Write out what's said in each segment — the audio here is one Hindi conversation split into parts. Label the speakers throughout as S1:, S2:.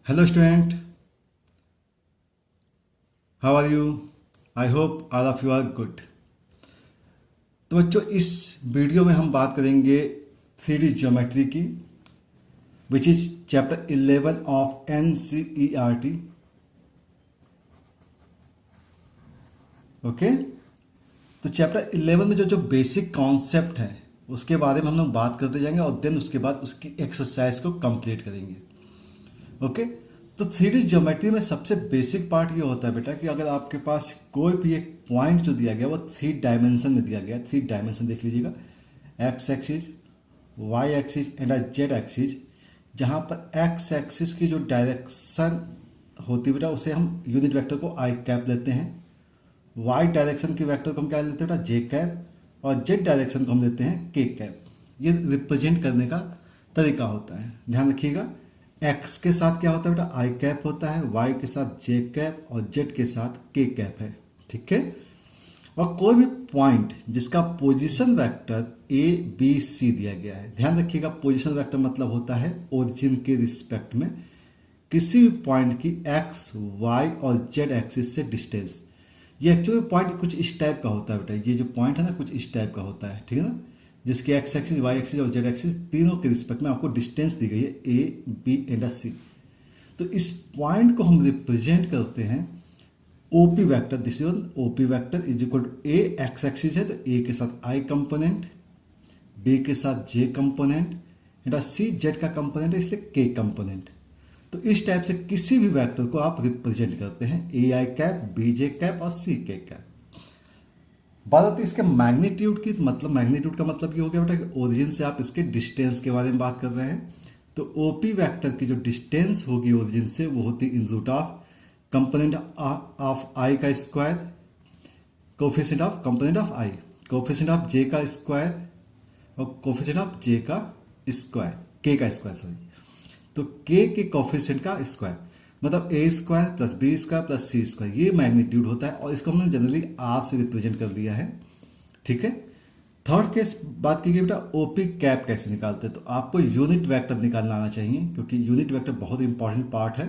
S1: Hello student, how are you? I hope all of you are good. तो बच्चों इस वीडियो में हम बात करेंगे 3D ज्योमेट्री की which is chapter 11 of NCERT. Okay, तो चैप्टर 11 में जो बेसिक कॉन्सेप्ट है उसके बारे में हम लोग बात करते जाएंगे और देन उसके बाद उसकी एक्सरसाइज को कंप्लीट करेंगे. ओके, तो 3D ज्योमेट्री में सबसे बेसिक पार्ट ये होता है बेटा कि अगर आपके पास कोई भी एक पॉइंट जो दिया गया वो 3 डायमेंशन में दिया गया. 3 डायमेंशन देख लीजिएगा, x axis, y axis and z axis. जहाँ पर एक्स एक्सिस की जो डायरेक्शन होती है बेटा उसे हम यूनिट वेक्टर को आई कैप लेते हैं. वाई डायरेक्शन के वेक्टर को हम क्या लेते हैं बेटा, जे कैप. और जेड डायरेक्शन को हम लेते हैं के कैप. ये रिप्रेजेंट करने का तरीका होता है, ध्यान रखिएगा. एक्स के साथ क्या होता है बेटा, आई कैप होता है. वाई के साथ जे कैप और जेड के साथ के कैप है. ठीक है. और कोई भी पॉइंट जिसका position vector a B c दिया गया है, ध्यान रखिएगा पोजीशन वेक्टर मतलब होता है ओरिजिन के रिस्पेक्ट में किसी भी पॉइंट की एक्स वाई और जेड एक्सिस से डिस्टेंस. ये एक्चुअली पॉइंट कुछ इस टाइप का होता है बेटा. ये जो पॉइंट है ना कुछ इस टाइप का होता है, ठीक है ना, जिसकी एक्स एक्सिस वाई एक्सिस और जेड एक्सिस तीनों के रिस्पेक्ट में आपको डिस्टेंस दी गई है ए बी एंड सी. तो इस पॉइंट को हम रिप्रेजेंट करते हैं OP vector. This is OP vector is equal to a x axis है तो ए के साथ आई कंपोनेंट, बी के साथ जे कंपोनेंट एंड सी जेड का कंपोनेंट है इसलिए के कंपोनेंट. तो इस टाइप से किसी भी वेक्टर को आप रिप्रेजेंट करते हैं ए आई कैप, बी जे कैप और सी के कैप. बात आती है इसके मैग्नीट्यूड की. तो मतलब मैग्नीट्यूड का मतलब ये हो गया बेटा कि ओरिजिन से आप इसके डिस्टेंस के बारे में बात कर रहे हैं. तो ओपी वेक्टर की जो डिस्टेंस होगी ओरिजिन से वो होती इन root of component of I का square, coefficient of component of I, coefficient of J का स्क्वायर और कोफिशिएंट ऑफ जे का स्क्वायर, के का स्क्वायर सॉरी. तो के कोफिशिएंट का स्क्वायर मतलब A square plus B square plus C square, ये मैग्नीट्यूड होता है. और इसको हमने जनरली आर से रिप्रेजेंट कर दिया है. ठीक है. थर्ड केस बात की गई बेटा ओपी कैप कैसे निकालते हैं. तो आपको यूनिट वेक्टर निकालना आना चाहिए क्योंकि यूनिट वेक्टर बहुत इंपॉर्टेंट पार्ट है.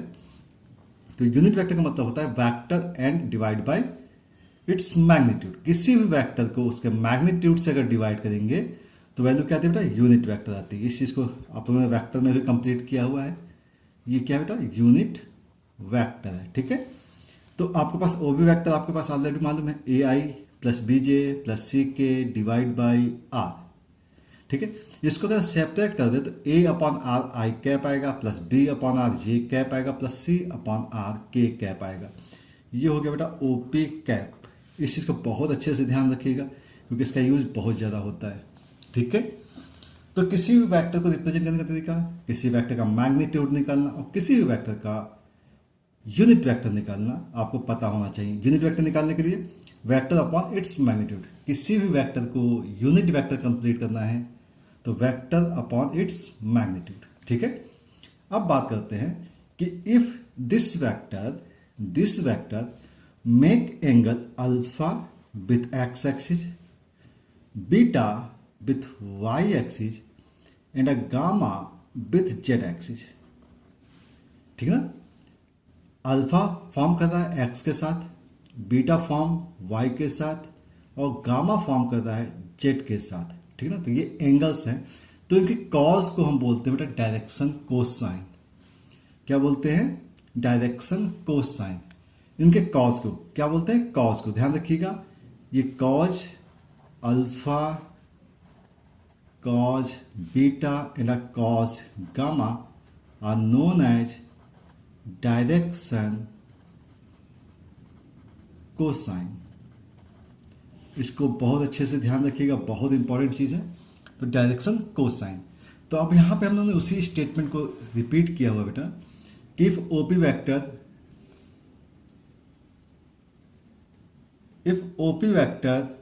S1: तो यूनिट वेक्टर का मतलब होता है vector and divide by its magnitude. किसी भी वेक्टर को उसके मैग्नीट्यूड से अगर डिवाइड करेंगे तो वैल्यू क्या आती है बेटा, यूनिट वेक्टर आती है. इस चीज़ को आप लोगों ने वेक्टर में भी कंप्लीट किया हुआ है. ये क्या बेटा, यूनिट वेक्टर है. ठीक है. तो आपके पास ओबी वेक्टर आपके पास ऑलरेडी मालूम है, ए आई प्लस बी जे प्लस सी के डिवाइड बाई आर. ठीक है. इसको अगर सेपरेट कर दे तो a upon r i cap आएगा plus b upon r j cap आएगा plus c upon r k cap आएगा. ये हो गया बेटा ओपी कैप. इस चीज़ को बहुत अच्छे से ध्यान रखिएगा क्योंकि इसका यूज बहुत ज़्यादा होता है. ठीक है. तो किसी भी वेक्टर को रिप्रेजेंट करने का तरीका, किसी वेक्टर का मैग्नीट्यूड निकालना और किसी भी वेक्टर का यूनिट वेक्टर निकालना आपको पता होना चाहिए. यूनिट वेक्टर निकालने के लिए वेक्टर अपॉन इट्स मैग्नीट्यूड. किसी भी वेक्टर को यूनिट वेक्टर कंप्लीट करना है तो वेक्टर अपॉन इट्स मैग्नीट्यूड. ठीक है. अब बात करते हैं कि if this vector make angle alpha with x axis, beta with y axis and a gamma with z axis. ठीक है ना. अल्फा फॉर्म कर रहा है एक्स के साथ, बीटा फॉर्म वाई के साथ और गामा फॉर्म कर रहा है जेड के साथ. ठीक है ना. तो ये एंगल्स हैं. तो इनके कॉज को हम बोलते हैं बेटा डायरेक्शन कोसाइन. क्या बोलते हैं, डायरेक्शन कोसाइन. इनके कॉज को क्या बोलते हैं, कॉज को. ध्यान रखिएगा ये cos alpha, cos beta and a cos gamma are known as direction cosine. इसको बहुत अच्छे से ध्यान रखिएगा, बहुत इंपॉर्टेंट चीज़ है. तो डायरेक्शन कोसाइन. तो अब यहाँ पे हम लोगों ने उसी स्टेटमेंट को रिपीट किया हुआ बेटा कि if OP vector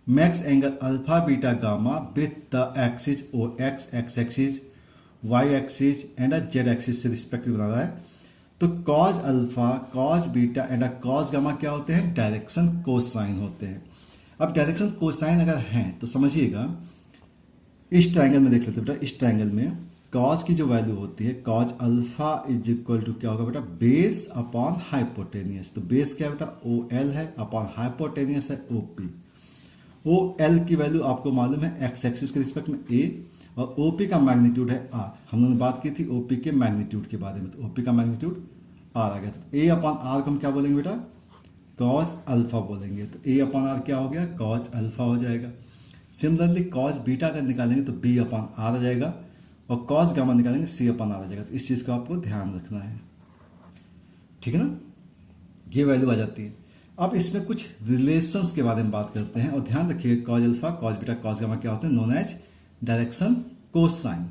S1: makes angle alpha beta gamma with the axis or x axis y axis and a z axis से रिस्पेक्टिव बना रहा है. तो cos alpha, cos beta and cos gamma क्या होते हैं, डायरेक्शन कोसाइन होते हैं. अब डायरेक्शन कोसाइन अगर हैं तो समझिएगा इस ट्रायंगल में देख लेते हैं बेटा. इस ट्रायंगल में कॉज की जो वैल्यू होती है, cos alpha is equal to क्या होगा बेटा, बेस अपॉन हाइपोटेनियस। तो बेस क्या है बेटा, ओ एल है, अपॉन हाइपोटेनियस है ओ पी। ओ एल की वैल्यू आपको मालूम है एक्स एक्सिस के रिस्पेक्ट में ए, और ओ पी का मैग्नीट्यूड है आर। हम लोगों ने बात की थी ओ पी के मैग्नीट्यूड के बारे में, तो ओ पी का मैग्नीट्यूड आर आ गया। तो ए अपॉन आर को हम क्या बोलेंगे बेटा, कॉज अल्फा बोलेंगे। तो ए अपॉन आर क्या हो गया, कॉज अल्फा हो जाएगा। सिमिलरली कॉज बीटा अगर निकालेंगे तो बी अपॉन आर आ जाएगा, और कॉज गामा निकालेंगे सी अपॉन आर आ जाएगा। तो इस चीज़ को आपको ध्यान रखना है, ठीक है ना, ये वैल्यू आ जाती है। अब इसमें कुछ रिलेशंस के बारे में बात करते हैं, और ध्यान रखिए cos alpha cos beta cos gamma क्या होते हैं, known as direction cosine.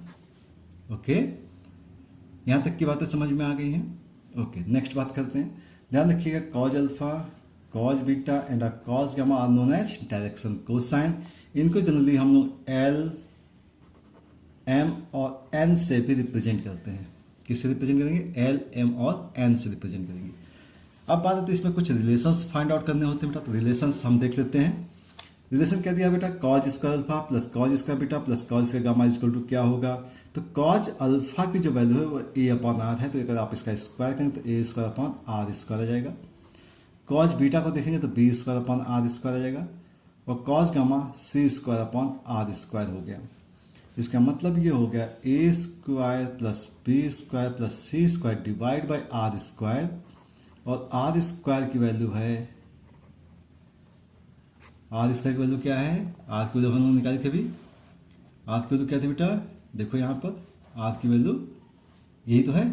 S1: Okay, यहाँ तक की बातें समझ में आ गई हैं। ओके, नेक्स्ट बात करते हैं। ध्यान रखिएगा cos alpha cos beta and cos gamma are known as direction cosine. इनको जनरली हम लोग एल एम और एन से भी रिप्रेजेंट करते हैं। किससे रिप्रेजेंट करेंगे, एल एम और एन से रिप्रेजेंट करेंगे। अब बात आती है इसमें कुछ रिलेशंस फाइंड आउट करने होते हैं बेटा, तो रिलेशंस हम देख लेते हैं। रिलेशन क्या दिया बेटा, cos square alpha plus cos square beta plus cos square gamma equal to क्या होगा। तो कॉज अल्फा की जो वैल्यू है वो ए अपॉन आर है, तो अगर आप इसका स्क्वायर करेंगे तो A square upon R square आ जाएगा। कॉज बीटा को देखेंगे तो B square upon R square आ जाएगा, और cos gamma C square upon R square हो गया। इसका मतलब ये हो गया A square plus B square plus C square divide by R square, और आर स्क्वायर की वैल्यू है, आर स्क्वायर की वैल्यू क्या है, आर की वैल्यू हमने निकाली थी अभी। आर की वैल्यू क्या थी बेटा, देखो यहाँ पर आर की वैल्यू यही तो है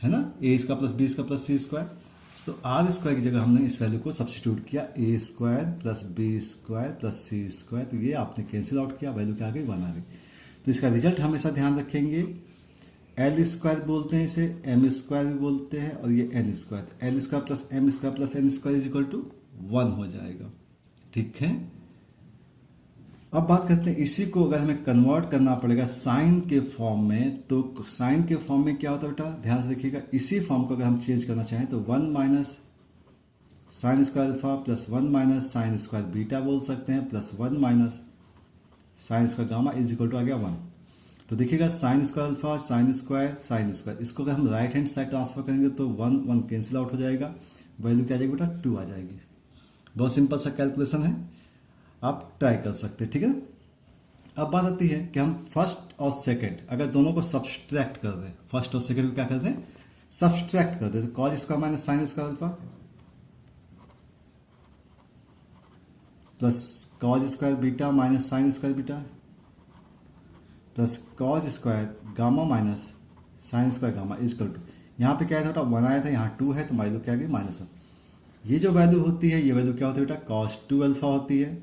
S1: ना, A square plus B square plus C square. तो आर स्क्वायर की जगह हमने इस वैल्यू को सब्स्टिट्यूट किया, A square plus B square plus C square. तो ये आपने कैंसिल आउट किया, वैल्यू क्या आ गई, 1 आ गई। तो इसका रिजल्ट हमेशा ध्यान रखेंगे, एल स्क्वायर बोलते हैं इसे, एम स्क्वायर भी बोलते हैं, और ये n square. L square plus m square plus n square is equal to 1 हो जाएगा, ठीक है। अब बात करते हैं इसी को अगर हमें कन्वर्ट करना पड़ेगा साइन के फॉर्म में, तो साइन के फॉर्म में क्या होता है बेटा, ध्यान से देखिएगा। इसी फॉर्म को अगर हम चेंज करना चाहें तो 1 minus sine square alpha plus 1 minus sine square beta बोल सकते हैं, plus 1 minus sine square gamma is equal to आ गया 1। तो देखिएगा sine square alpha sine square, इसको अगर हम राइट हैंड साइड ट्रांसफर करेंगे तो 1 1 कैंसिल आउट हो जाएगा, वैल्यू क्या आ जाएगी बेटा, 2 आ जाएगी। बहुत सिंपल सा कैलकुलेशन है, आप ट्राई कर सकते हैं, ठीक है। अब बात आती है कि हम फर्स्ट और सेकंड अगर दोनों को सब्सट्रैक्ट कर दें, फर्स्ट और सेकंड को क्या कर दें, सब्सट्रैक्ट कर दें। तो cos square minus sine square alpha plus cos square beta minus sine square beta plus cos square gamma minus sine square gamma equal to, यहाँ पे क्या है बेटा 1 आया था, यहाँ 2 है, तो वैल्यू क्या आ गई -1। ये जो वैल्यू होती है ये वैल्यू क्या होती है बेटा, cos 2 अल्फा होती है,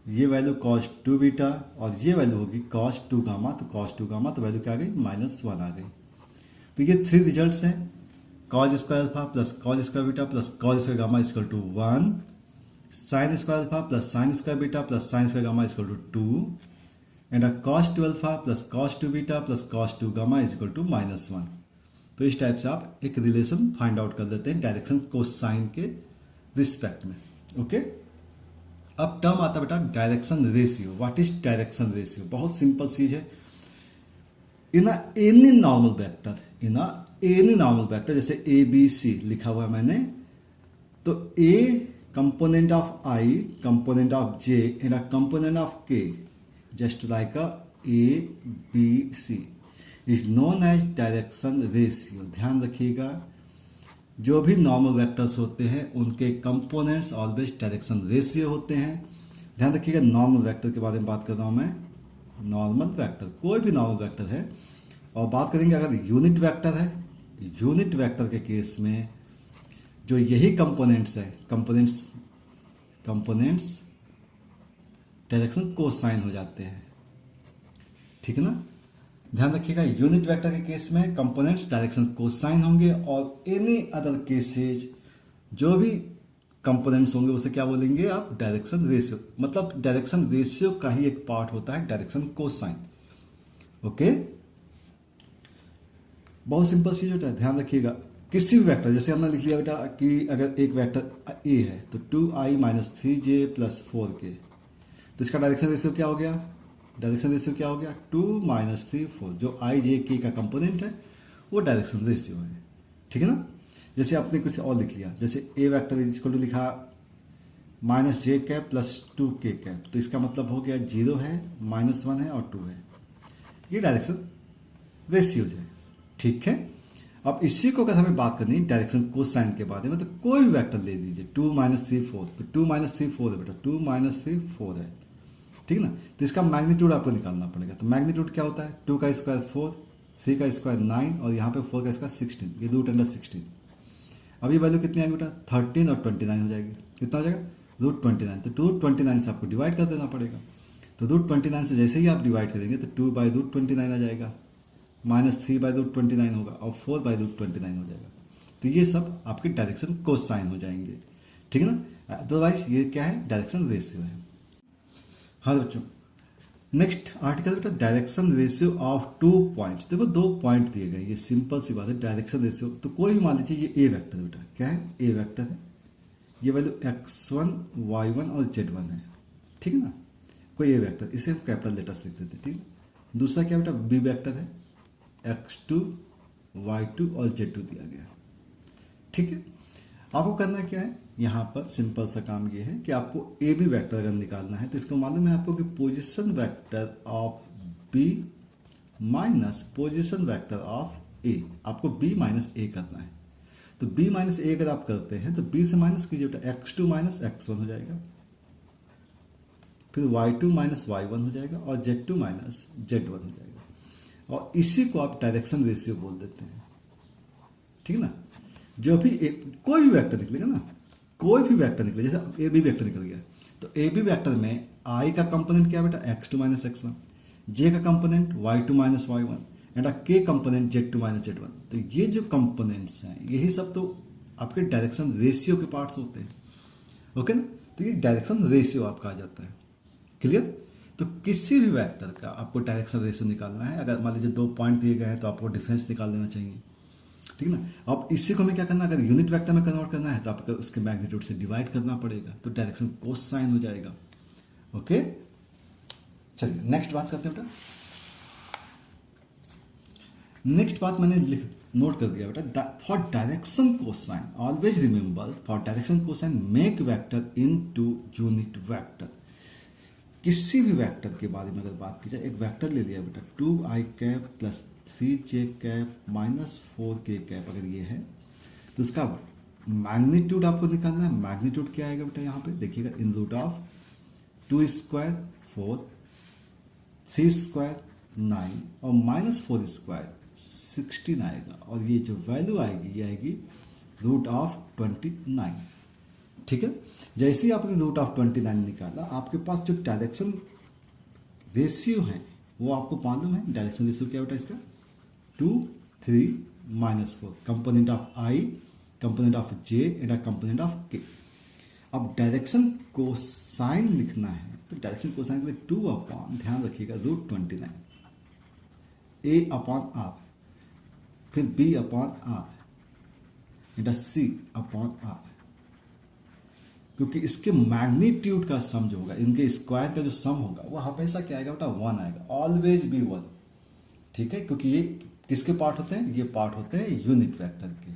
S1: ये वैल्यू cos 2 बीटा, और ये वैल्यू होगी cos 2 गामा। तो cos 2 गामा तो वैल्यू क्या आ गई, -1 आ गई। तो ये 3 रिजल्ट्स हैं, cos square alpha plus cos square beta plus cos square gamma equal to 1, sine square alpha plus sine square beta plus sine square gamma equal to 2, and cos 2 alpha plus cos 2 beta plus cos 2 gamma equal to -1। तो इस टाइप से आप एक रिलेशन फाइंड आउट कर देते हैं डायरेक्शन कोसाइन के रिस्पेक्ट में। ओके, अब टर्म आता बेटा direction ratio. What is direction ratio, बहुत सिंपल चीज है। इन एनी नॉर्मल वेक्टर जैसे ए बी सी लिखा हुआ है मैंने, तो A component of I component of J and a component of K just like a A B C is known as direction ratio. ध्यान रखिएगा, जो भी नॉर्मल वेक्टर्स होते हैं उनके कंपोनेंट्स ऑलवेज डायरेक्शन रेशियो होते हैं। ध्यान रखिएगा, नॉर्मल वेक्टर के बारे में बात कर रहा हूँ मैं। नॉर्मल वेक्टर कोई भी नॉर्मल वेक्टर है, और बात करेंगे अगर यूनिट वेक्टर है, यूनिट वेक्टर के केस में जो यही कंपोनेंट्स है, कंपोनेंट्स डायरेक्शन कोसाइन हो जाते हैं, ठीक है ना। ध्यान रखिएगा, यूनिट वेक्टर के केस में कंपोनेंट्स डायरेक्शन कोसाइन होंगे, और एनी अदर केसेज जो भी कंपोनेंट्स होंगे उसे क्या बोलेंगे आप, डायरेक्शन रेशियो। मतलब डायरेक्शन रेशियो का ही एक पार्ट होता है डायरेक्शन कोसाइन। ओके, बहुत सिंपल चीज होता है, ध्यान रखिएगा। किसी भी वेक्टर, जैसे हमने लिख लिया बेटा कि अगर एक वेक्टर ए है तो 2i - 3j + 4k, तो इसका डायरेक्शन रेशियो क्या हो गया, डायरेक्शन रेशियो क्या हो गया 2 - 3 4, जो आई जे के का कंपोनेंट है वो डायरेक्शन रेशियो है, ठीक है ना। जैसे आपने कुछ और लिख लिया, जैसे ए वेक्टर इज इक्वल टू लिखा -j प्लस 2k, तो इसका मतलब हो गया 0 है, -1 है और 2 है, ये डायरेक्शन रेशियोज है, ठीक है। अब इसी को अगर हमें बात करनी है डायरेक्शन कोसाइन के बारे में, तो कोई भी वेक्टर ले लीजिए 2 - 3 4, तो 2 - 3 4 है बेटा, 2 - 3 4 है, ठीक है ना। तो इसका मैग्नीट्यूड आपको निकालना पड़ेगा, तो मैग्नीट्यूड क्या होता है 2 का स्क्वायर 4, 3 का स्क्वायर 9 और यहाँ पे 4 का स्क्वायर 16, ये √16। अब ये वैल्यू कितनी आएगी बेटा 13 और 29 हो जाएगी, कितना हो जाएगा √29, तो √29 से आपको डिवाइड कर देना पड़ेगा। तो √29 से जैसे ही आप डिवाइड करेंगे तो 2/√29 आ जाएगा, -3/√29 होगा और 4/√29 हो जाएगा। तो ये सब आपके डायरेक्शन कोसाइन हो जाएंगे, ठीक है ना। अदरवाइज ये क्या है डायरेक्शन रेशियो है। हाँ बच्चों, नेक्स्ट आर्टिकल बेटा डायरेक्शन रेशियो ऑफ 2 पॉइंट्स। देखो 2 पॉइंट दिए गए, ये सिंपल सी बात है। डायरेक्शन रेशियो तो कोई भी मान लीजिए, ये ए वेक्टर बेटा क्या है, ए वेक्टर है, ये वैल्यू x1 y1 और z1 है, ठीक है ना। कोई ए वेक्टर, इसे हम कैपिटल लेटर्स लिख देते हैं, ठीक है। दूसरा क्या बेटा बी वेक्टर है, x2 y2 और z2 दिया गया, ठीक है। आपको करना क्या है, यहाँ पर सिंपल सा काम ये है कि आपको ए बी वेक्टर अगर निकालना है तो इसको मालूम है आपको कि position vector of B minus position vector of A, आपको बी माइनस ए करना है। तो बी माइनस ए अगर आप करते हैं तो बी से माइनस कीजिए बेटा, x2 माइनस x1 हो जाएगा, फिर y2 माइनस y1 हो जाएगा और z2 माइनस z1 हो जाएगा, और इसी को आप डायरेक्शन रेशियो बोल देते हैं, ठीक है ना। जो भी कोई भी वेक्टर निकलेगा ना, कोई भी वेक्टर निकले, जैसे ए बी वेक्टर निकल गया, तो ए बी वेक्टर में आई का कंपोनेंट क्या बेटा x2 माइनस x1, जे का component y2 minus y1 and के कंपोनेंट z2 माइनस z1। तो ये जो कंपोनेंट्स हैं यही सब तो आपके डायरेक्शन रेशियो के पार्ट्स होते हैं, ओके ना। तो ये डायरेक्शन रेशियो आपका आ जाता है, क्लियर। तो किसी भी वेक्टर का आपको डायरेक्शन रेशियो निकालना है, अगर मान लीजिए 2 पॉइंट दिए गए हैं तो आपको डिफरेंस निकाल देना चाहिए, ठीक है ना। अब इसी को हमें क्या करना है, अगर यूनिट वेक्टर में कन्वर्ट करना है तो आपको उसके मैग्नीट्यूड से डिवाइड करना पड़ेगा, तो डायरेक्शन कोसाइन हो जाएगा, ओके। चलिए नेक्स्ट बात करते हैं बेटा। नेक्स्ट बात मैंने नोट कर दिया बेटा, for direction cosine always remember, for direction cosine make vector into unit vector. किसी भी वेक्टर के बारे में अगर बात की जाए, एक वेक्टर ले लिया बेटा 2i plus 3j minus 4k, अगर ये है तो उसका मैग्नीट्यूड आपको निकालना है। मैग्नीट्यूड क्या आएगा बेटा, यहाँ पे देखिएगा, इन रूट ऑफ 2 स्क्वायर 4, 3 स्क्वायर 9 और माइनस 4 स्क्वायर 16 आएगा, और ये जो वैल्यू आएगी ये आएगी √29, ठीक है। जैसे ही आपने √29 निकाला, आपके पास जो डायरेक्शन रेशियो है वो आपको मालूम है। डायरेक्शन रेशियो क्या बेटा इसका 2 3 -4, component of I, component of J and a component of के। अब डायरेक्शन कोसाइन लिखना है तो डायरेक्शन कोसाइन के लिए 2 अपॉन, ध्यान रखिएगा, √29 ए अपॉन आर, फिर b upon r and c upon r, क्योंकि इसके मैग्नीट्यूड का सम जो होगा, इनके स्क्वायर का जो सम होगा वो हमेशा क्या आएगा बेटा 1 आएगा, ऑलवेज बी 1, ठीक है। क्योंकि ये किसके पार्ट होते हैं, ये पार्ट होते हैं यूनिट वेक्टर के।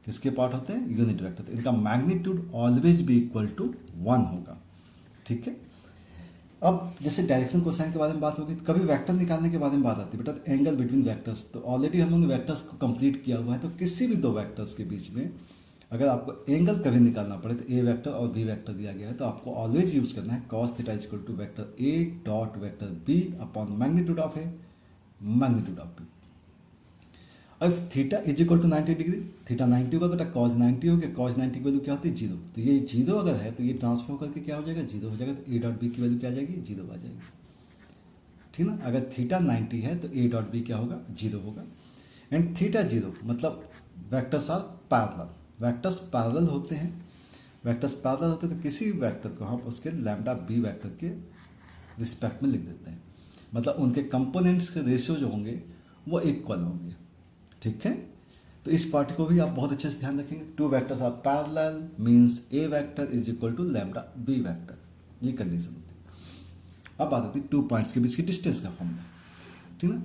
S1: किसके पार्ट होते हैं, यूनिट वेक्टर। तो इनका magnitude always be equal to 1 होगा, ठीक है। अब जैसे डायरेक्शन कोसाइन के बारे में बात होगी, तो कभी वेक्टर निकालने के बारे में बात आती है बेटा, एंगल बिटवीन वेक्टर्स। तो ऑलरेडी हम लोगों ने वेक्टर्स को कंप्लीट किया हुआ है, तो किसी भी 2 वेक्टर्स के बीच में अगर आपको एंगल कभी निकालना पड़े, तो ए वेक्टर और बी वेक्टर दिया गया है, तो आपको ऑलवेज यूज करना है cos theta equal to vector A dot vector B upon magnitude of A magnitude of B. अब theta is equal to 90 degree, theta 90 होगा बेटा, cos 90 हो गया, cos 90 की वैल्यू क्या होती है 0। तो ये 0 अगर है तो ये ट्रांसफर करके क्या हो जाएगा 0 हो जाएगा, तो ए डॉट बी की वैल्यू क्या आ जाएगी 0 आ जाएगी, ठीक ना। अगर थीटा 90 है तो ए डॉट बी क्या होगा 0 होगा। एंड थीटा 0 मतलब vectors are parallel, vectors parallel होते हैं। वेक्टर्स पैरेलल होते हैं तो किसी भी वेक्टर को हम उसके लैम्डा बी वेक्टर के रिस्पेक्ट में लिख देते हैं, मतलब उनके कंपोनेंट्स के रेशियो जो होंगे वो इक्वल होंगे, ठीक है। तो इस पार्ट को भी आप बहुत अच्छे से ध्यान रखेंगे। 2 vectors are parallel means a vector is equal to lambda b vector, ये कंडीशन होती है, अब बात आती है 2 पॉइंट्स के बीच की डिस्टेंस का फॉर्मूला, ठीक ना।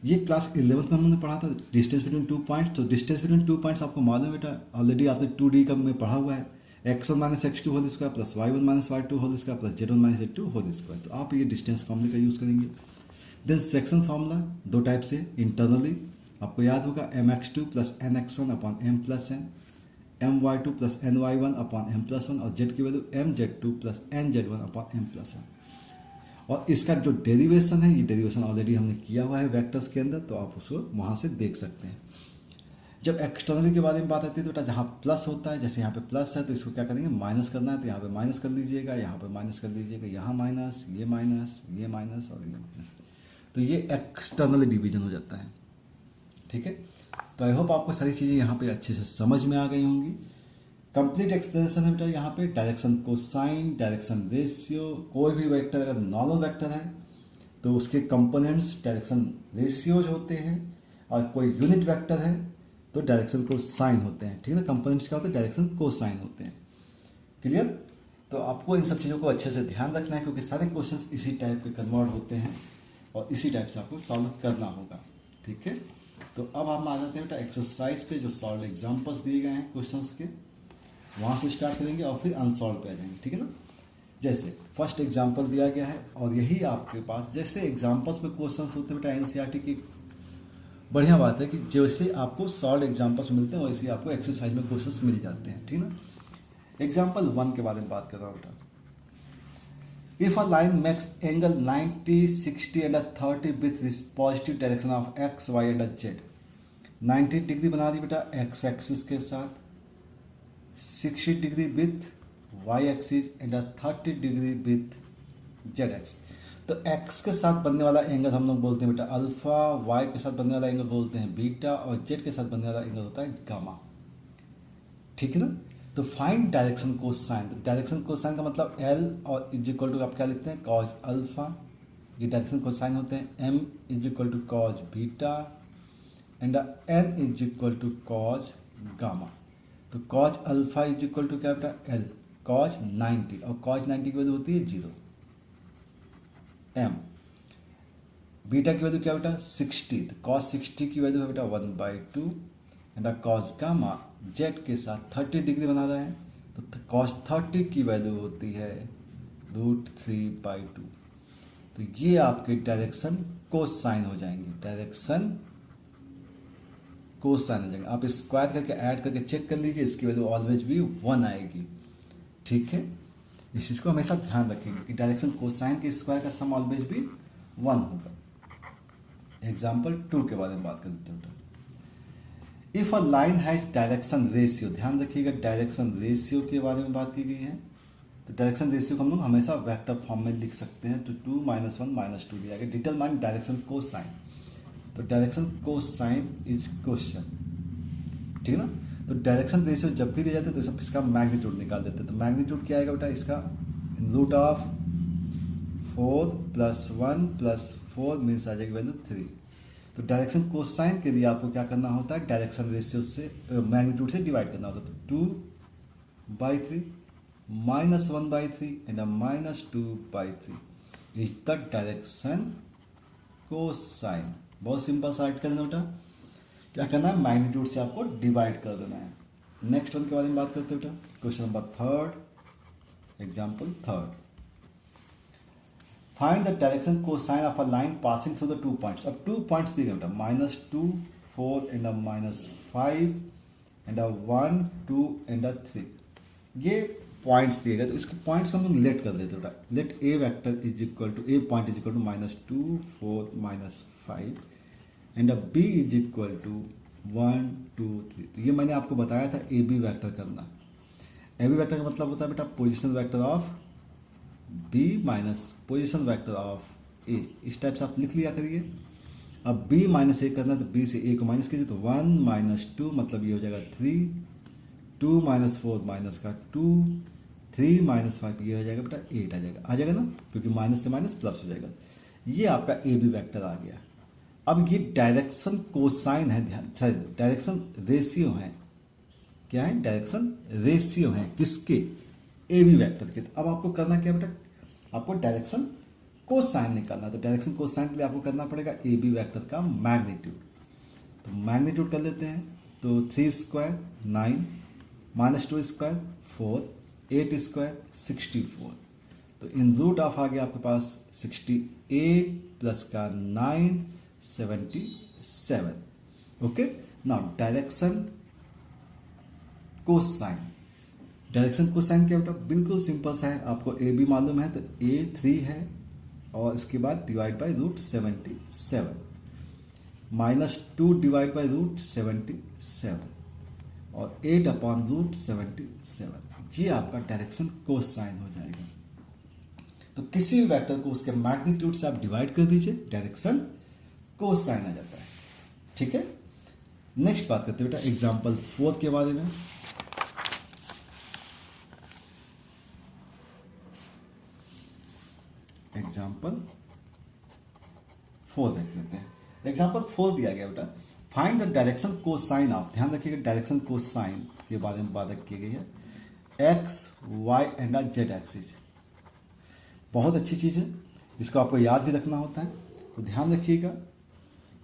S1: ये क्लास 11th में हमने पढ़ा था डिस्टेंस बिटवीन 2 पॉइंट्स। तो डिस्टेंस बिटवीन 2 पॉइंट्स आपको मालूम है बेटा, ऑलरेडी आपने 2D का में पढ़ा हुआ है, x1 minus x2 whole square plus y1 minus y2 whole square plus z1 minus z2 whole square. तो आप ये डिस्टेंस फॉर्मूले का यूज़ करेंगे। देन सेक्शन फार्मूला दो टाइप से, इंटरनली आपको याद होगा mx2 plus nx1 upon m plus n, my2 plus ny1 upon m plus 1 और z की value mz2 plus nz1 upon m plus 1। और इसका जो डेरिवेशन है, ये डेरिवेशन ऑलरेडी हमने किया हुआ है वेक्टर्स के अंदर, तो आप उसको वहाँ से देख सकते हैं। जब एक्सटर्नली के बारे में बात आती है तो बेटा जहाँ प्लस होता है, जैसे यहाँ पे प्लस है तो इसको क्या करेंगे, माइनस करना है, तो यहाँ पे माइनस कर लीजिएगा, यहाँ पे माइनस कर लीजिएगा, यहाँ माइनस, ये माइनस, ये माइनस और ये माइनस। तो ये एक्सटर्नल डिवीजन हो जाता है, ठीक है। तो आई होप आपको सारी चीज़ें यहाँ पे अच्छे से समझ में आ गई होंगी। कंप्लीट एक्सप्लेनेशन है बेटा यहाँ पे, डायरेक्शन कोसाइन, डायरेक्शन रेशियो, कोई भी वेक्टर अगर नॉर्मल वेक्टर है तो उसके कंपोनेंट्स डायरेक्शन रेशियोज होते हैं, और कोई यूनिट वेक्टर है तो डायरेक्शन कोसाइन होते हैं, ठीक है ना। कंपोनेंट्स क्या होते हैं, डायरेक्शन कोसाइन होते हैं। क्लियर। तो आपको इन सब चीज़ों को अच्छे से ध्यान रखना है, क्योंकि सारे क्वेश्चंस इसी टाइप के कन्वर्ट होते हैं और इसी टाइप से आपको सॉल्व करना होगा, ठीक है। तो अब हम आ जाते हैं बेटा एक्सरसाइज पे, जो सॉल्व एग्जाम्पल्स दिए गए हैं क्वेश्चंस के, वहाँ से स्टार्ट करेंगे और फिर अनसॉल्व पे आ जाएंगे, ठीक है ना। जैसे फर्स्ट एग्जाम्पल दिया गया है, और यही आपके पास जैसे एग्जाम्पल्स में क्वेश्चंस होते हैं बेटा एनसीईआरटी की, बढ़िया बात है कि जैसे आपको सॉल्व एग्जाम्पल्स मिलते हैं वैसे आपको एक्सरसाइज में क्वेश्चंस मिल जाते हैं, ठीक ना। एग्जाम्पल 1 के बारे में बात कर रहा हूँ बेटा। If a line makes angle 90, 60 and 30 with positive direction of x, y and z. 90 degree बना दी बेटा एक्स एक्सिस के साथ, 60 degree with y axis and 30 degree with z axis. तो x के साथ बनने वाला एंगल हम लोग बोलते हैं बेटा अल्फा, y के साथ बनने वाला एंगल बोलते हैं बीटा, और z के साथ बनने वाला एंगल होता है गामा, ठीक है ना। तो find direction cosine. Direction cosine का मतलब L और इज इक्वल टू आप क्या लिखते हैं, कॉज अल्फा। ये डायरेक्शन कोसाइन होते हैं। M is equal to cos beta and N is equal to cos gamma. तो cos alpha is equal to क्या बेटा L, कॉज 90, और कॉज 90 की वैल्यू होती है 0। M बीटा की वैल्यू क्या बेटा 60, तो cos 60 की वैल्यू है बेटा 1/2 एंड cos गामा जेड के साथ 30 डिग्री बना रहा है, तो cos 30 की वैल्यू होती है √3/2। तो ये आपके डायरेक्शन कोसाइन हो जाएंगे, डायरेक्शन कोसाइन हो जाएंगे। आप स्क्वायर करके ऐड करके चेक कर लीजिए, इसकी वैल्यू ऑलवेज भी 1 आएगी, ठीक है। इस चीज़ को हमेशा ध्यान रखेंगे कि डायरेक्शन कोसाइन के स्क्वायर का सम ऑलवेज भी 1 होगा। एग्जाम्पल 2 के बारे में बात कर लेते हैं। If a line has direction ratio, ध्यान रखिएगा डायरेक्शन रेशियो के बारे में बात की गई है। तो डायरेक्शन रेशियो को हम लोग हमेशा वेक्टर फॉर्म में लिख सकते हैं। तो 2 - 1 - 2 दिया गया। Determine direction cosine. तो डायरेक्शन कोसाइन इज क्वेश्चन, ठीक है ना। तो डायरेक्शन रेशियो जब भी दिया जाता है तो सब इसका मैग्नीट्यूड निकाल देते हैं। तो मैग्नीट्यूड क्या आएगा बेटा इसका, √4 + 1 + 4 मीन्स आ जाएगी वैल्यू 3। तो डायरेक्शन कोसाइन के लिए आपको क्या करना होता है, डायरेक्शन रेशियो से मैग्नीट्यूड से डिवाइड करना होता है। तो 2/3 -1/3 and -2/3 is the direction cosine. बहुत सिंपल सा ऐड करना बेटा, क्या करना है मैग्नीट्यूड से आपको डिवाइड कर देना है। नेक्स्ट वन के बारे में बात करते हैं बेटा, question number 3, example 3। Find the direction cosine of a line passing through the 2 points. अब 2 पॉइंट्स दिए गए बेटा -2, 4 एंड -5 एंड 1, 2 एंड 3। ये पॉइंट्स दिए गए, तो इसके पॉइंट्स को हम लोग लेट कर देते बेटा। Let a vector is equal to a point is equal to -2, 4 -5 and b is equal to 1, 2, 3। तो ये मैंने आपको बताया था ए बी वैक्टर करना। ए बी वैक्टर का मतलब होता है बेटा position vector of B minus position vector of A. इस टाइप से आप लिख लिया करिए। अब बी माइनस ए करना है तो बी से ए को माइनस कीजिए, तो 1 - 2 मतलब ये हो जाएगा 3, 2 - 4 माइनस का 2, 3 - 5 ये हो जाएगा बेटा 8 आ जाएगा ना, क्योंकि माइनस से माइनस प्लस हो जाएगा। ये आपका ए बी वैक्टर आ गया। अब ये डायरेक्शन कोसाइन है, ध्यान सॉरी डायरेक्शन रेशियो है। क्या है, डायरेक्शन रेशियो है किसके, ए बी वैक्टर के। अब आपको करना क्या बेटा, आपको डायरेक्शन कोसाइन निकालना, तो डायरेक्शन कोसाइन के लिए आपको करना पड़ेगा ए बी वैक्टर का मैग्नीट्यूड। तो मैग्नीट्यूड कर लेते हैं, तो 3 स्क्वायर 9 माइनस 2 स्क्वायर 4 8 स्क्वायर 64। तो इन रूट ऑफ आ गया आपके पास 68 प्लस का 9 77। Okay, now direction cosine. Direction cosine क्या बेटा, बिल्कुल सिंपल सा है। आपको ए बी मालूम है, तो ए 3 है और इसके बाद divide by root 77 minus 2 divide by root 77 और 8 अपॉन रूट 77। ये आपका डायरेक्शन कोसाइन हो जाएगा। तो किसी भी वेक्टर को उसके मैग्नीट्यूड से आप डिवाइड कर दीजिए, डायरेक्शन कोसाइन आ जाता है। ठीक है, नेक्स्ट बात करते हैं बेटा एग्जाम्पल 4 के बारे में। एग्जाम्पल 4 देख लेते हैं। एग्जाम्पल 4 दिया गया बेटा, find the direction cosine of, ध्यान रखिएगा डायरेक्शन कोसाइन के बारे में बात की गई है, x y and z axis. बहुत अच्छी चीज़ है, इसको आपको याद भी रखना होता है। तो ध्यान रखिएगा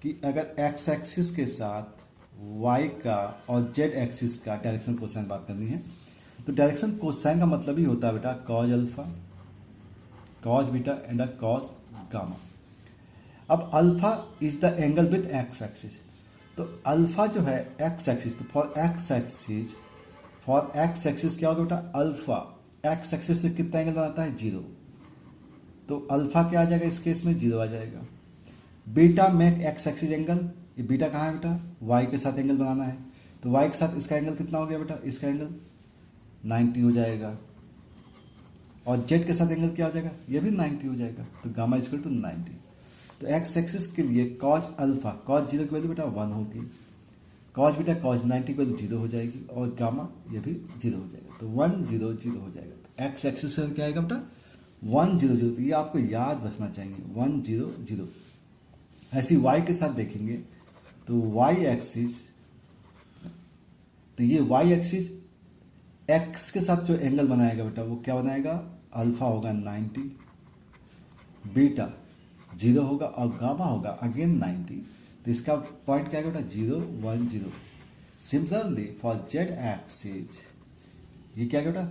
S1: कि अगर एक्स एक्सिस के साथ वाई का और जेड एक्सिस का डायरेक्शन कोसाइन बात करनी है, तो डायरेक्शन कोसाइन का मतलब ही होता है बेटा cos alpha cos beta and a cos gamma. अब alpha is the angle with x axis, तो अल्फा जो है एक्स एक्सिस, तो फॉर एक्स एक्सिस क्या होगा बेटा, अल्फा एक्स एक्सिस से कितना एंगल बनाता है 0, तो अल्फा क्या आ जाएगा इस केस में 0 आ जाएगा। Beta make x axis angle, ये बीटा कहाँ है बेटा, वाई के साथ एंगल बनाना है, तो वाई के साथ इसका एंगल कितना हो गया बेटा, इसका एंगल 90 हो जाएगा। और जेड के साथ एंगल क्या हो जाएगा, ये भी 90 हो जाएगा। तो गामा इक्वल टू 90। तो एक्स एक्सिस के लिए कॉज अल्फा कॉज 0 की वैल्यू बेटा 1 होगी, कॉज बीटा कॉज 90 की वैल्यू 0 हो जाएगी और गामा ये भी 0 हो जाएगा। तो 1 0 0 हो जाएगा। तो एक्स एक्सिस से क्या आएगा बेटा 1 0 0। तो ये आपको याद रखना चाहिए 1 0 0। ऐसी वाई के साथ देखेंगे तो वाई एक्सिस, तो ये वाई एक्सिस एक्स के साथ जो एंगल बनाएगा बेटा वो क्या बनाएगा, अल्फा होगा 90, बीटा 0 होगा और गामा होगा अगेन 90। तो इसका पॉइंट क्या है बेटा 0 1 0। सिमिलरली फॉर जेड एक्सिस ये क्या है बेटा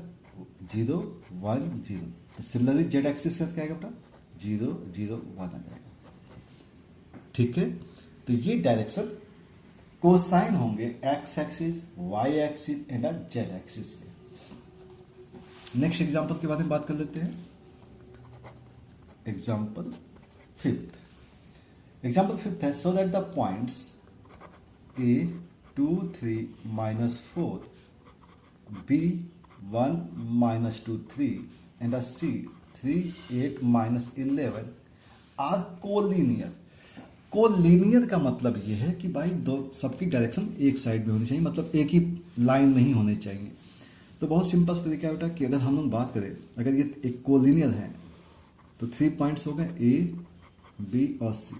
S1: 0 1 0। तो सिमिलरली जेड एक्सिस का क्या है बेटा 0 0 1 आ जाएगा। ठीक है, तो ये डायरेक्शन कोसाइन होंगे x axis y axis and z axis के। नेक्स्ट एग्जांपल के बारे में बात कर लेते हैं। Example 5th। एग्जांपल 5th है, सो that the points a 2 3 -4 b 1 -2 3 and c 3 8 -11 are collinear. Collinear का मतलब ये है कि भाई दो सबकी डायरेक्शन एक साइड में होनी चाहिए, मतलब एक ही लाइन में ही होने चाहिए। तो बहुत सिंपल तरीका है बेटा कि अगर हम लोग बात करें, अगर ये एक कोलिनियर है तो 3 पॉइंट्स हो गए ए बी और सी।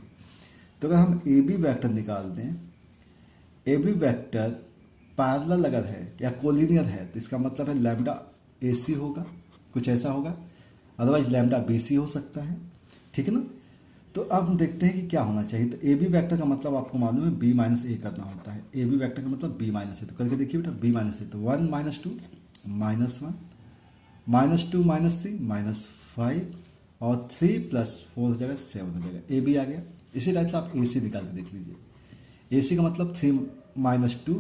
S1: तो अगर हम ए बी वैक्टर निकाल दें, ए बी वैक्टर पैरेलल अगर है या कोलिनियर है तो इसका मतलब है लैम्डा ए सी होगा, कुछ ऐसा होगा, अदरवाइज लैम्डा बी सी हो सकता है। ठीक है ना। तो अब हम देखते हैं कि क्या होना चाहिए। तो ए बी वैक्टर का मतलब आपको मालूम है बी माइनस ए करना होता है। ए बी वैक्टर का मतलब बी माइनस ए, तो करके देखिए बेटा बी माइनस ए, तो 1 -2 -1 -2 -3 -5 और 3 + 4 हो जाएगा 7 हो जाएगा। ए बी आ गया। इसी टाइप से आप ए सी निकाल के देख लीजिए। ए सी का मतलब 3 - 2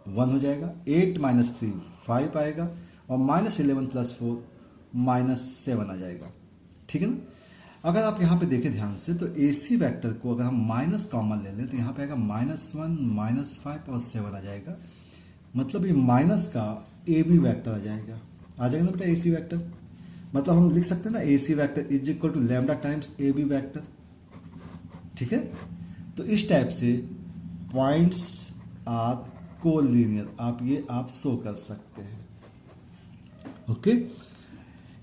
S1: 1 हो जाएगा, 8 - 3 5 आएगा और -11 + 4 -7 आ जाएगा। ठीक है ना। अगर आप यहाँ पे देखें ध्यान से तो ए सी वैक्टर को अगर हम माइनस कॉमन ले लें तो यहाँ पे आएगा -1 -5 और 7 आ जाएगा। मतलब ये माइनस का ए बी वैक्टर आ जाएगा ना बेटा ए सी वैक्टर। मतलब हम लिख सकते हैं ना A C vector is equal to lambda times A B vector. ठीक है। तो इस टाइप से पॉइंट्स आर कोलिनियर आप शो कर सकते हैं। ओके।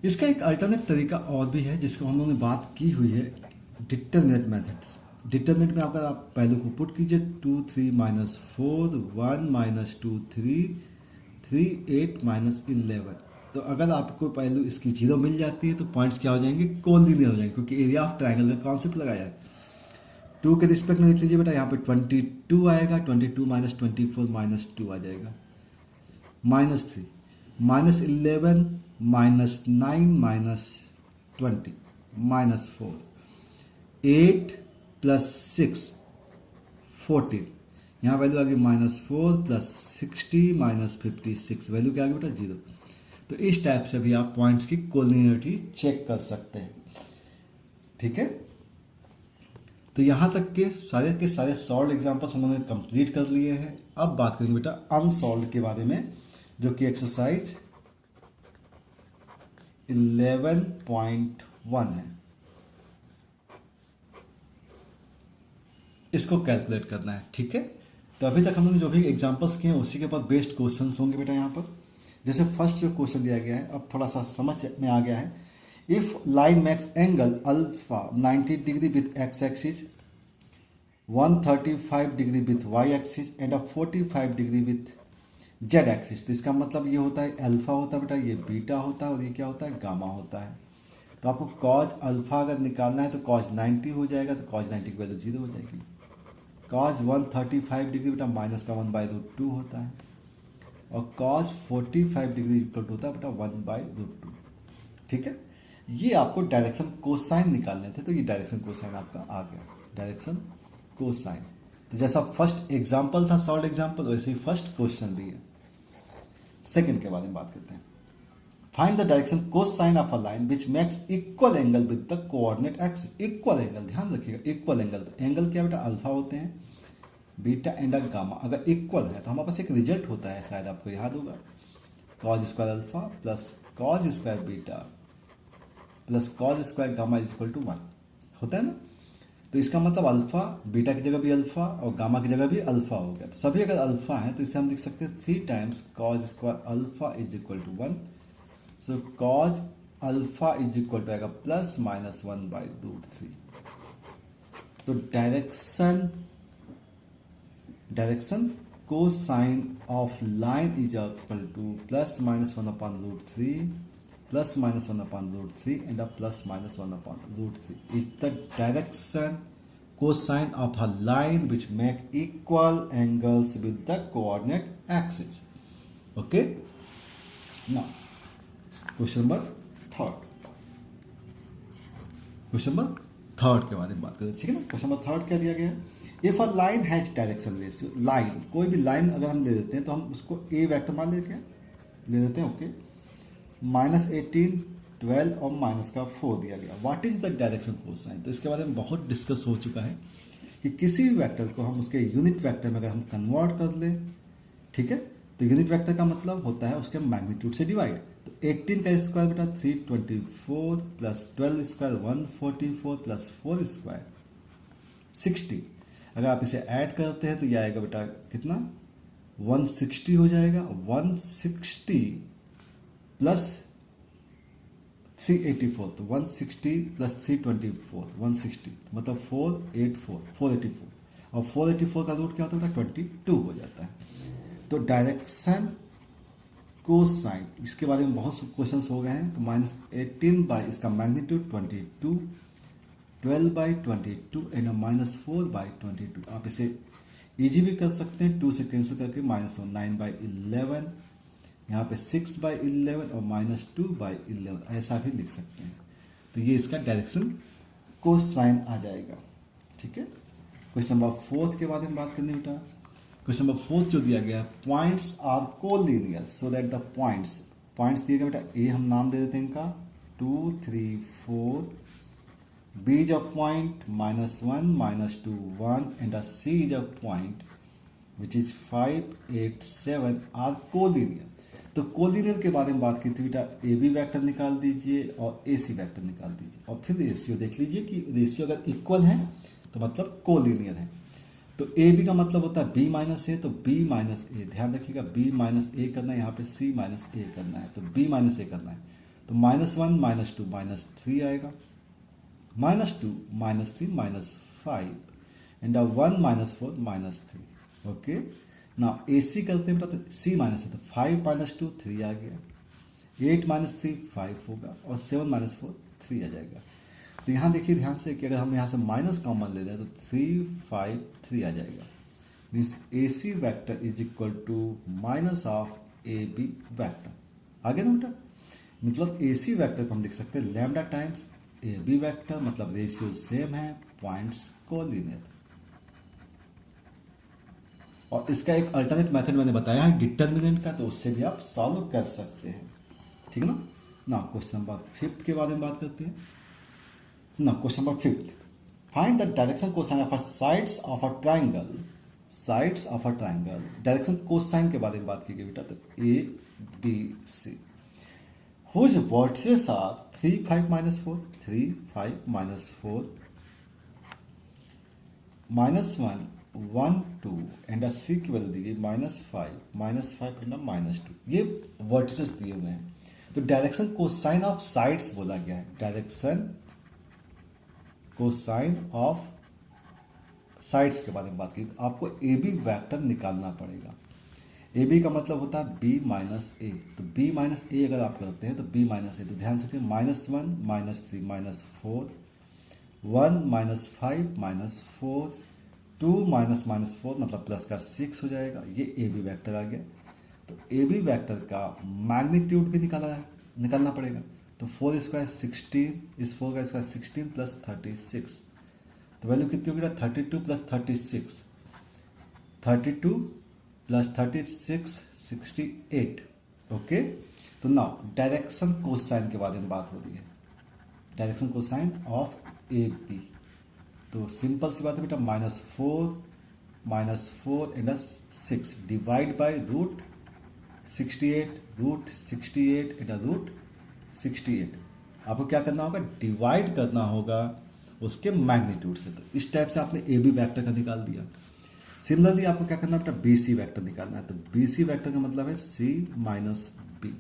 S1: इसका एक अल्टरनेट तरीका और भी है जिसको हम लोगों ने बात की हुई है, डिटरमिनेंट मेथड्स। डिटरमिनेंट में अगर आप पहले को पुट कीजिए 2 3 -4 1 -2 3 3 8 -11, तो अगर आपको वैल्यू इसकी 0 मिल जाती है तो पॉइंट्स क्या हो जाएंगे, कोलिनियर हो जाएंगे, क्योंकि एरिया ऑफ ट्राइंगल का कॉन्सेप्ट लगाया है। 2 के रिस्पेक्ट में देख लीजिए बेटा, यहाँ पे 22 आएगा, 22 माइनस 24 माइनस 2 आ जाएगा, -3, -11 -9 -20 -4, 8 + 6 14, यहाँ वैल्यू आ गई -4 + 60 -56, वैल्यू क्या आ गई बेटा 0। तो इस टाइप से भी आप पॉइंट्स की कोलिनियरिटी चेक कर सकते हैं, ठीक है। तो यहाँ तक के सारे सॉल्व एग्जाम्पल्स हमने कंप्लीट कर लिए हैं। अब बात करेंगे बेटा अनसॉल्व के बारे में, जो कि एक्सरसाइज 11.1 है। इसको कैलकुलेट करना है, ठीक है। तो अभी तक हमने जो भी एग्जांपल्स किए हैं उसी के ऊपर बेस्ड क्वेश्चंस होंगे बेटा यहाँ पर। जैसे फर्स्ट जो क्वेश्चन दिया गया है, अब थोड़ा सा समझ में आ गया है। If line makes angle alpha 90 degree with x axis, 135 degree with y axis and 45 degree with z axis, तो इसका मतलब ये होता है अल्फा होता है बेटा, ये बीटा होता है और ये क्या होता है, गामा होता है। तो आपको कॉज अल्फा अगर निकालना है तो कॉज 90 हो जाएगा, तो कॉज 90 की वैल्यू 0 हो जाएगी। कॉज 135 डिग्री बेटा माइनस का 1/√2 होता है, और कॉज 45 डिग्री इक्वल टू होता है बेटा 1/√2, ठीक है। ये आपको डायरेक्शन कोसाइन निकालने थे, तो ये डायरेक्शन कोसाइन आपका आ गया, डायरेक्शन कोसाइन। तो जैसा फर्स्ट एग्जाम्पल था सॉल्व एग्जाम्पल, वैसे ही फर्स्ट क्वेश्चन भी है। सेकंड के बारे में बात करते हैं। Find the direction cosine of a line which makes equal angle with the coordinate x. Equal angle, ध्यान रखिएगा, इक्वल एंगल, तो एंगल क्या बेटा अल्फा होते हैं, बीटा एंड गामा। अगर इक्वल है तो हमारे पास एक रिजल्ट होता है, शायद आपको याद होगा, cos square alpha plus cos square beta plus cos square gamma equal to 1 होता है ना। तो इसका मतलब अल्फा, बीटा की जगह भी अल्फा और गामा की जगह भी अल्फा हो गया। तो सभी अगर अल्फा है तो इसे हम लिख सकते हैं 3 times cos square alpha is equal to 1। So cos alpha is equal to आएगा +-1/√3। तो direction cosine of line is equal to +-1/√3 +-1/√3 and +-1/√3 is the direction cosine of a line which make equal angles with the coordinate axis. Okay, now question number third के बारे में बात करें, ठीक है ना। क्वेश्चन नंबर थर्ड क्या दिया गया है, if a line has direction ratio, line कोई भी लाइन अगर हम ले लेते हैं तो हम उसको ए वेक्टर मान ले लेते हैं, ओके। -18, 12 और -4 दिया गया। What is the direction cosine, तो इसके बारे में बहुत डिस्कस हो चुका है कि किसी भी वेक्टर को हम उसके यूनिट वेक्टर में अगर हम कन्वर्ट कर ले, ठीक है, तो यूनिट वेक्टर का मतलब होता है उसके मैग्नीट्यूड से डिवाइड। तो 18 का स्क्वायर बेटा 324 प्लस 12 स्क्वायर 144 प्लस 4 स्क्वायर 60। अगर आप इसे ऐड करते हैं तो यह आएगा बेटा कितना, 160 हो जाएगा। 160 प्लस 384, तो 160 प्लस 324 160, मतलब 484 और 484 का रूट क्या होता है, 22 हो जाता है। तो डायरेक्शन कोसाइन, इसके बारे में बहुत से क्वेश्चंस हो गए हैं। तो -18 बाई इसका मैग्नीट्यूड 22, 12 बाई 22 एंड -4 बाई 22। आप इसे इजी भी कर सकते हैं, 2 से कैंसिल करके -9 बाई 11, यहाँ पे 6 बाई 11 और -2 बाई 11, ऐसा भी लिख सकते हैं। तो ये इसका डायरेक्शन कोसाइन आ जाएगा, ठीक है। क्वेश्चन नंबर 4 के बारे में बात करनी बेटा। क्वेश्चन नंबर 4 जो दिया गया, points are collinear so that the points दिए गए बेटा, ए हम नाम दे देते हैं इनका 2, 3, 4, B is a point -1, -2, 1 and C is a point which is 5, 8, 7 are collinear. तो कोलिनियर के बारे में बात की थी बेटा, ए बी वैक्टर निकाल दीजिए और ए सी वैक्टर निकाल दीजिए, और फिर रेशियो देख लीजिए कि रेशियो अगर इक्वल है तो मतलब कोलिनियर है। तो ए बी का मतलब होता है बी माइनस ए, तो बी माइनस ए, ध्यान रखिएगा बी माइनस ए करना है, यहाँ पे सी माइनस ए करना है, तो बी माइनस ए करना है। तो -1 -2 -3 आएगा, -2 -3 -5 एंड 1 -4 -3। ओके, ना ए सी करते हैं बेटा, तो सी माइनस है, तो 5 -2 3 आ गया, 8 माइनस 3 5 होगा और 7 माइनस 4 3 आ जाएगा। तो यहाँ देखिए ध्यान से कि अगर हम यहाँ से माइनस कॉमन ले लें तो 3 5 3 आ जाएगा। Means A C vector is equal to minus of A B vector. आगे ना बेटा, मतलब ए सी वैक्टर को हम लिख सकते हैं lambda times A B vector, मतलब रेशियो सेम है, पॉइंट्स कोलिनियर। और इसका एक अल्टरनेट मेथड मैंने बताया है डिटर्मिनेंट का, तो उससे भी आप सॉल्व कर सकते हैं। ठीक है ना क्वेश्चन नंबर 5 के बारे में बात करते हैं ना। Question number 5, find the direction cosine of sides of a triangle. Sides of a triangle, direction cosine के बारे में बात की गई बेटा। तो A B C whose vertices are 3 5 माइनस 4 3 5 माइनस 4 माइनस 1 1 2 एंड सी की वैल्यू दी गई -5 एंड -2। ये वर्टिसेस दिए हुए हैं। तो डायरेक्शन कोसाइन ऑफ साइड्स बोला गया है। डायरेक्शन कोसाइन ऑफ साइड्स के बारे में बात की, तो आपको ए बी वैक्टर निकालना पड़ेगा। ए बी का मतलब होता है बी माइनस ए। तो बी माइनस ए अगर आप करते हैं तो बी माइनस ए, तो ध्यान से रखिए -1 -3 -4 1 -5 -4 2 -4 मतलब प्लस का 6 हो जाएगा। ये ए बी वैक्टर आ गया। तो ए बी वैक्टर का मैग्नीट्यूड भी निकालना पड़ेगा। तो 4 स्क्वायर 16, इस 4 का स्क्वायर 16 प्लस 36, तो वैल्यू कितनी होगी? 32 प्लस 36 32 प्लस 36 68। ओके, तो नाउ डायरेक्शन कोसाइन के बारे में बात हो रही है। Direction cosine of A B, तो सिंपल सी बात है बेटा, -4 and 6 divide by root 68 and root 68। आपको क्या करना होगा? डिवाइड करना होगा उसके मैग्नीट्यूड से। तो इस टाइप से आपने ए बी वैक्टर का निकाल दिया। सिमिलरली आपको क्या करना है बेटा? बी सी वैक्टर निकालना है। तो बी सी वैक्टर का मतलब है सी माइनस बी।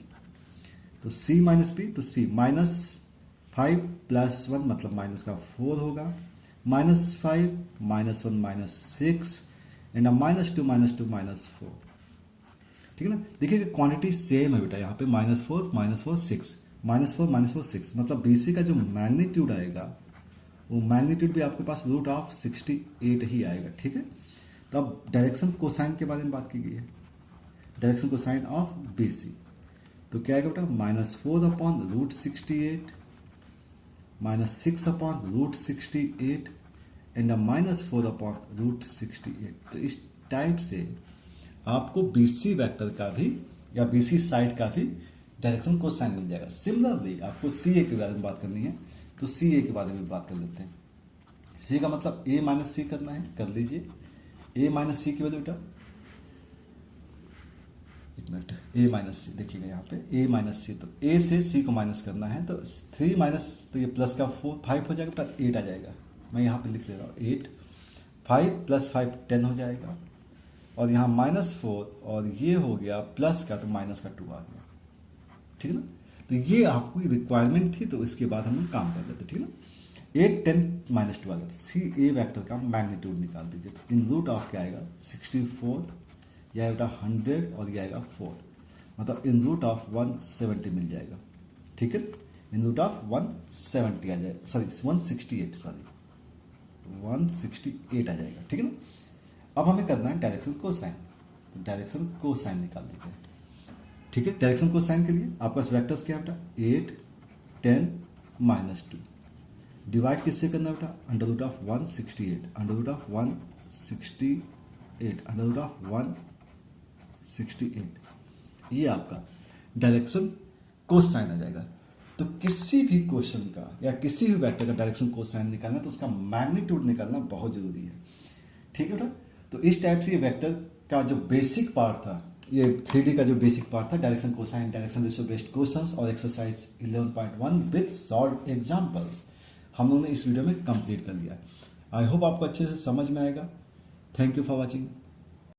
S1: तो सी माइनस बी, तो सी -5 प्लस 1 मतलब माइनस का 4 होगा, -5 -1 -6 एंड -2 -4। ठीक है ना। देखिए कि क्वांटिटी सेम है बेटा, यहाँ पे -4 -4 6 -4 6, मतलब बीसी का जो मैग्नीट्यूड आएगा वो मैग्नीट्यूड भी आपके पास √68 ही आएगा। ठीक है। तो अब डायरेक्शन कोसाइन के बारे में बात की गई है। डायरेक्शन कोसाइन ऑफ बीसी, तो क्या आएगा बेटा? -4 अपॉन √68 -6 अपॉन √68 एंड -4 अपॉन √68। तो इस टाइप से आपको बीसी वेक्टर का भी या बीसी साइड का भी डायरेक्शन कोसाइन मिल जाएगा। सिमिलरली आपको सी ए के बारे में बात करनी है, तो सी ए के बारे में बात कर लेते हैं। सी का मतलब ए माइनस सी करना है, कर लीजिए। ए माइनस सी की वैल्यू बेटा, एक मिनट, ए माइनस सी देखिएगा यहाँ पे ए माइनस सी, तो ए से सी को माइनस करना है। तो 3 माइनस, तो ये प्लस का 5 हो जाएगा बेटा, 8 आ जाएगा। मैं यहाँ पे लिख ले रहा हूँ 8, 5 + 5 10 हो जाएगा, और यहाँ -4 और ये हो गया प्लस का, तो माइनस का 2 आ गया। ठीक है ना। तो ये आपकी रिक्वायरमेंट थी, तो इसके बाद हम लोग काम कर लेते। ठीक है ना। 8 10 -2 आ गया। सी ए वैक्टर का मैग्नीट्यूड निकाल दीजिए। तो इन रूट ऑफ क्या आएगा? 64, यह आएगा 100 और यह आएगा 4, मतलब इन रूट ऑफ 170 मिल जाएगा। ठीक है। इन रूट ऑफ 170 आ जाएगा, सॉरी 168 आ जाएगा। ठीक है ना। अब हमें करना है डायरेक्शन कोसाइन, तो डायरेक्शन कोसाइन निकाल देते हैं। ठीक है। डायरेक्शन कोसाइन के लिए आपके पास वेक्टर्स क्या है बेटा? 8 10 -2। डिवाइड किससे करना है बेटा? √168 √168 ये आपका डायरेक्शन कोसाइन आ जाएगा। तो किसी भी क्वेश्चन का या किसी भी वेक्टर का डायरेक्शन कोसाइन निकालना, तो उसका मैग्नीट्यूड निकालना बहुत जरूरी है। ठीक है बेटा। तो इस टाइप से ये वेक्टर का जो बेसिक पार्ट था, ये 3D का जो बेसिक पार्ट था, direction cosine, direction ratio based questions और एक्सरसाइज 11.1 विद सॉल्व एग्जांपल्स हम लोगों ने इस वीडियो में कंप्लीट कर लिया। आई होप आपको अच्छे से समझ में आएगा। Thank you for watching.